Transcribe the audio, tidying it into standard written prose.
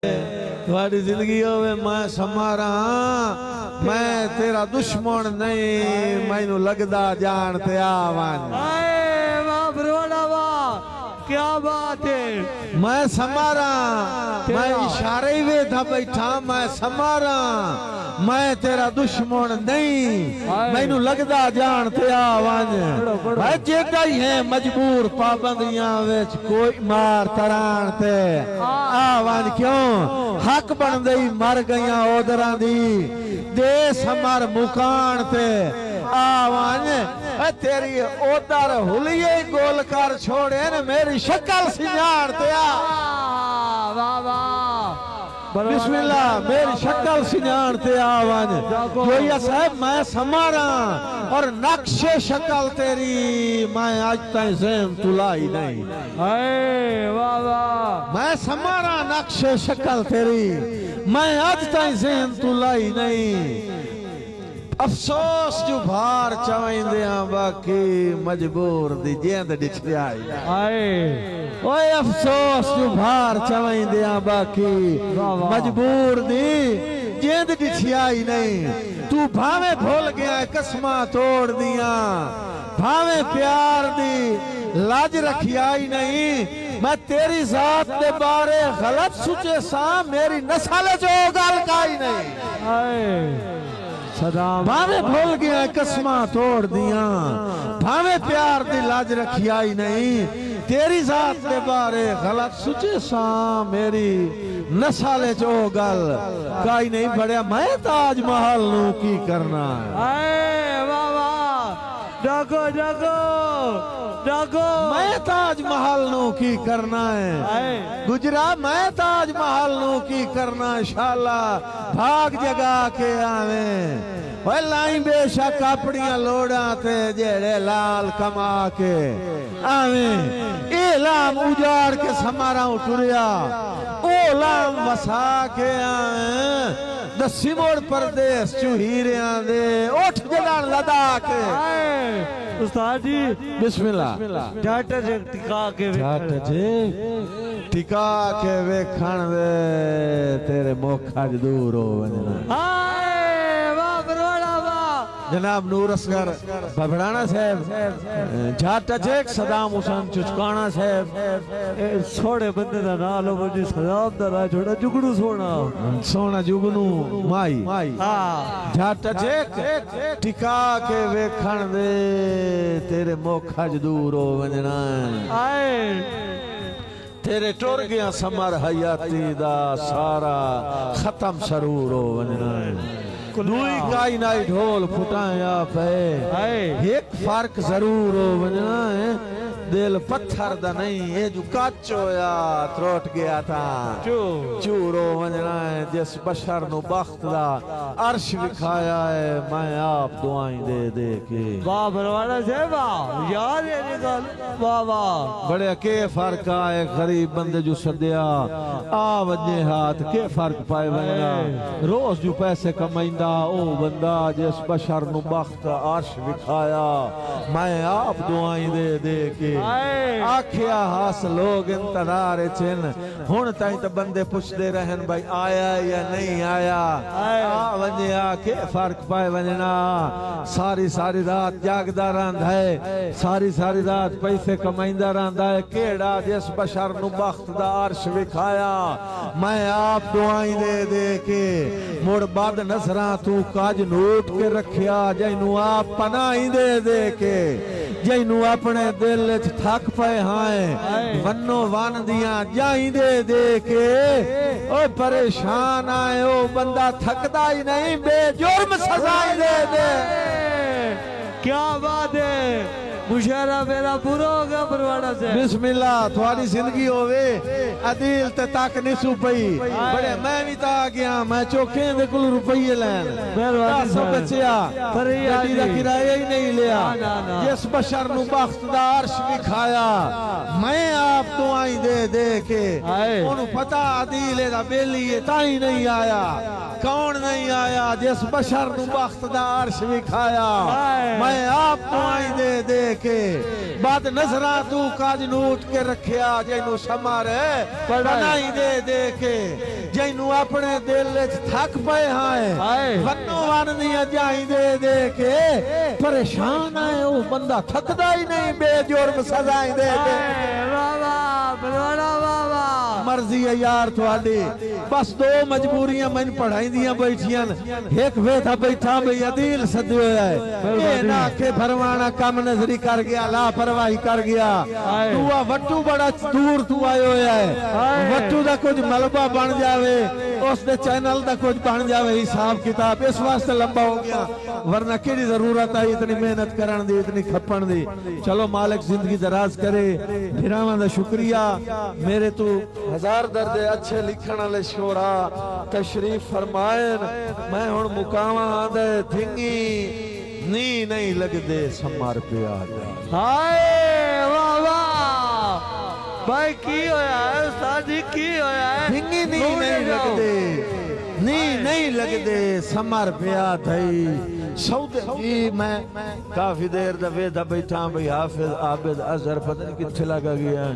थोड़ी जिंदगी होवे मैं समारा मैं तेरा दुश्मन नहीं मैनू लगदा जान ते आवन। वाह बरोड़ा वाह, क्या बात है। मैं समारा मैं इशारे ही वेधा बैठा मैं समारा मैं तेरा दुश्मन नहीं मैनू लगदा जान ते आवन। मैं जेड़ा ही है मजबूर पाबंदियां विच कोई मार तरान ते आवन। क्यों हक बन गई मर गईयां ओदरां दी दे समर मुकान ते आवन। तेरी ओदर हुलिये गोल कर छोड़े न मेरी शक्ल सिंगार ते वाह वाह बिस्मिल्लाह मेरी शक्ल सिंगार ते आवन। जो साहब मैं समारा और नक्शे शक्ल तेरी मैं आज तक ज़हन तुलाई नहीं। वाह वाह मैं समारा नक्शे शक्ल तेरी मैं आज तक ज़हन तुलाई नहीं। अफसोस जो भार चवेंदे बाकी मजबूर दी जेंद डिछड़ी ओए अफसोस जो भार चवेंदे बाकी मजबूर दी जेंद डिछड़ी नहीं। तू भावे भूल गया कसमा तोड़ दिया भावे प्यार दी लाज रखिया ही नहीं। मैं तेरी जात के बारे गलत सोचे सा मेरी नस्ल जो गल काई नहीं। भावे भूल गया कसमा तोड़ दिया भावे प्यार दी लाज रखिया ही नहीं। तेरी जात के बारे गलत सोचे सा मेरी नस्ल जो गल काई नहीं। बड़े मैं ताजमहल नू की करना वाह वाह जागो जागो जागो मैं ताजमहल नू की करना है गुजरा मैं ताजमहल नू की करना शाला भाग जगा के आवे। लाई बेशक अपनिया लोड़ा थे जेड़े लाल कमा के आवे। ए लाम उजाड़ के समारा टुरिया ओ लाम वसा के आवे। दसी मोड़ परदेश चूहीरिया दे उठ जड़ान लदा के उस्ताद जी बिस्मिल्लाह जाट जे टिका के टिका के वेखण दे तेरे मोखा ज दूर हो वजना। वाह बरोड़ा वाह जनाब नूर असगर बबड़ाना साहब जाट चेक सदाम हुसैन चुचकाना साहब सोने बंदे दा नाम लो मुझे सदाम दा ना छोड़ा जुगनू सोना जुगनू माई हां जाट चेक टिका के वेखण दे तेरे मोखा ज दूर हो वजना। तेरे टुर गया समर हयाती दा सारा खत्म सरूर हो वजना। दुई काई नाई ढोल फुटाया पे एक फर्क जरूर हो वजना है दिल पत्थर दा नहीं ये जो काचो या त्रोट गया था चूर हो वजना है। जिस बशर नु बख्त दा अर्श विखाया है मैं आप दुआएं दे दे के। वाह बरवाड़ा साहब यार ये निकल वाह वाह बड़े के फर्क आए गरीब बंदे जो सदिया आ वजे हाथ के फर्क पाए वजना। रोज जो पैसे कमाइंदा ओ बंदा जिस बशर नु बख्त अर्श विखाया मैं आप दुआएं दे दे के। आखिया हास लोग इंतजार चिन हुन ताई तो बंदे पूछते रहन भाई आया या नहीं आया आ वजे आके फर्क पाए वजना। सारी सारी रात जागदा रहंदा है सारी सारी रात पैसे कमाइंदा रहंदा है केड़ा जिस बशर नु बख्त दा अर्श विखाया मैं आप दुआएं दे दे के। मुड़ बद नजरा तू काज नोट के रखिया जैनू आप पनाही दे दे के। जैनू अपने दिल च थक पे हाय वनो वन दिया जाई दे दे के। ओ परेशान आए ओ बंदा थकदा ही नहीं बेजुर्म सजाई दे दे। क्या बात है मुशारा मेरा पूरा होगा बरवाड़ा से। बिस्मिल्लाह थोड़ी जिंदगी होवे अदील ते तक नहीं सुपई बड़े मैं भी ता गया मैं चौके दे कुल रुपये लैन मेहरबानी सब बचिया पर गाड़ी दा किराया ही नहीं लिया। जिस बशर नु बख्त दा अर्श विखाया मैं आप दुआएं दे दे के। ओनु पता अदील दा बेली ताई नहीं आया कौन नहीं आया जिस बशर नु बख्त दा अर्श विखाया मैं आप दुआई दे दे के बद नजरा तू काज नूट के रखिया जैनू समार बनाई दे दे के जैनू अपने दिल च थक पे हाय वन्नो वन दिया जाई दे दे के परेशान है वो बंदा थकदा ही नहीं बेजुर्म सजाई दे दे बाबा बरोड़ा बाबा मर्जी है यार थोड़ी बस दो मजबूरियां मैन पढ़ाई दियां बैठियां एक वेथा बैठा भई अदील सदियो है ए ना के फरमाना कम नजरी कर गया लापरवाही कर गया तू आ वट्टू बड़ा दूर तू आयो है वट्टू दा कुछ मलबा बन जावे उस दे चैनल दा कुछ बन जावे हिसाब किताब इस वास्ते लंबा हो गया वरना केड़ी जरूरत है इतनी मेहनत करन दी इतनी खपन दी चलो मालिक जिंदगी दराज करे फिरावां दा शुक्रिया मेरे तू हजार दर्द अच्छे लिखण वाले शोरा तशरीफ फरमाएन मैं हुण मुकावा आंदे थिंगी नी नहीं लगदे समार पिया हाय बाबा भाई की होया है साजी की होया है थिंगी नी नहीं लगदे नी नहीं लगदे समार पिया थई सौदे जी मैं काफी देर दा वेदा बैठा भाई हाफिज आबिद अजहर पता नहीं किथे लगा गया